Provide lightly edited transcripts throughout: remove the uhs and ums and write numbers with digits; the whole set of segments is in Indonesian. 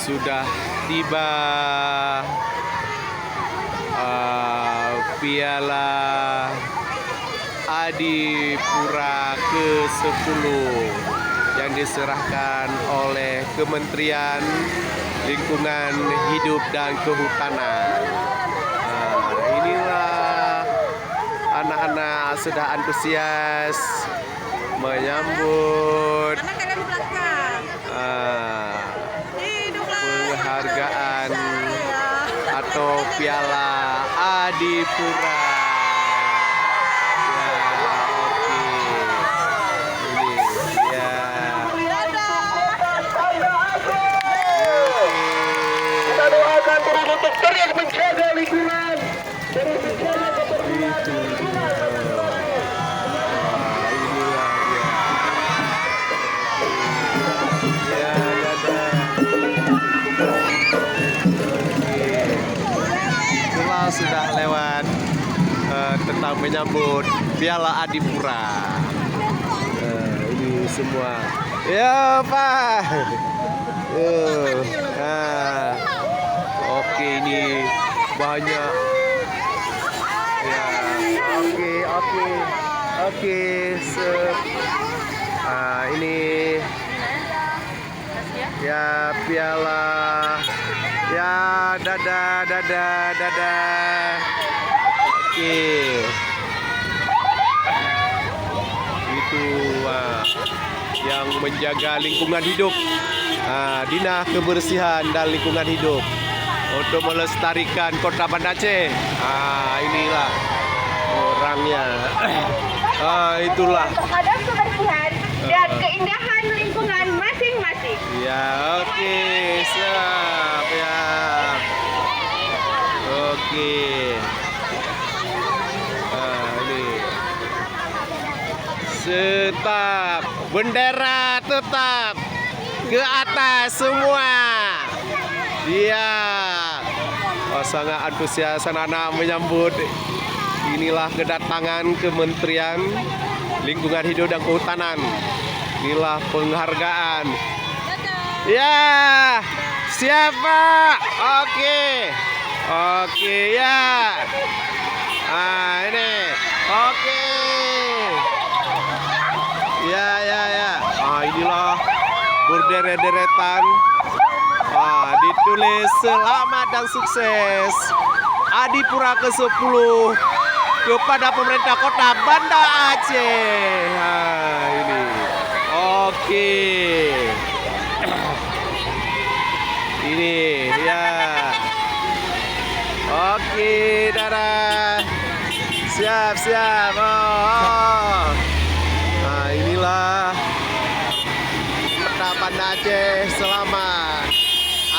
sudah tiba Piala Adipura ke-10 yang diserahkan oleh Kementerian Lingkungan Hidup dan Kehutanan. Inilah anak-anak sudah antusias menyambut penghargaan atau Piala Adipura. Kita doakan terus untuk terus menjaga lingkungan, terus menjaga kebersihan. Sudah lewat tentang menyambut Piala Adipura. Ini semua ya Pak. Oke, ini banyak ya. Oke. Ini ya Piala. Ya, dadah. Oke. Itu yang menjaga lingkungan hidup. Dinas Kebersihan dan Lingkungan Hidup untuk melestarikan Kota Banda Aceh. Inilah orangnya. Itulah. Terhadap kebersihan dan keindahan lingkungan masing-masing. Ya, oke, siap ya. Oke. Ini. Tetap bendera tetap ke atas semua. Iya. Sangat antusias anak-anak menyambut. Inilah kedatangan Kementerian Lingkungan Hidup dan Kehutanan. Inilah penghargaan. Ya, siapa? Oke ya. Ini. Oke. Ya. Inilah berderet-deretan. Ditulis selamat dan sukses Adipura ke-10 kepada pemerintah Kota Banda Aceh. Ini. Oke. Ini ya. Oke, dadah. Siap. Inilah Kota Banda Aceh selamat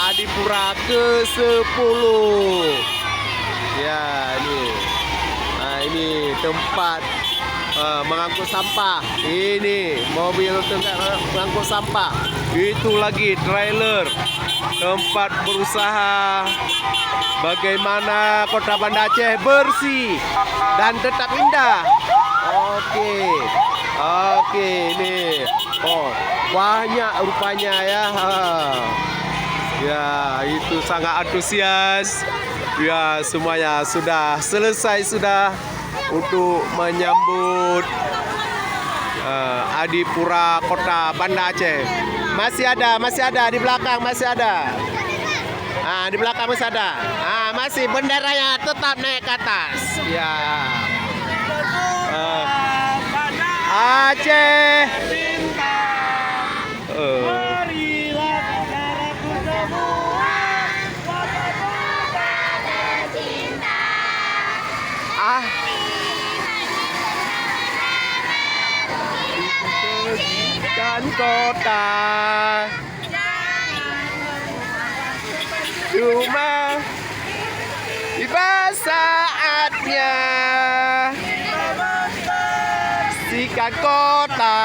Adipura ke-10. Ya, ini tempat mengangkut sampah. Ini mobil mengangkut sampah. Itu lagi trailer tempat berusaha bagaimana Kota Banda Aceh bersih dan tetap indah. Oke, ini. Banyak rupanya ya. Ya, itu sangat antusias. Ya, semuanya sudah selesai untuk menyambut Adipura Kota Banda Aceh. Masih ada di belakang masih ada. Di belakang masih ada. Masih benderanya tetap naik ke atas. Ya. Aceh. Dan kota cuma tiba saatnya sikat kota.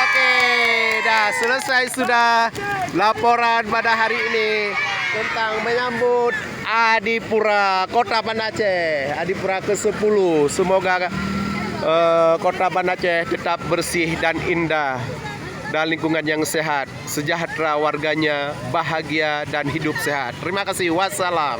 Oke, dah selesai sudah laporan pada hari ini tentang menyambut Adipura Kota Banda Aceh, Adipura ke-10. Semoga Kota Banda Aceh tetap bersih dan indah, dan lingkungan yang sehat, sejahtera warganya, bahagia dan hidup sehat. Terima kasih. Wassalam.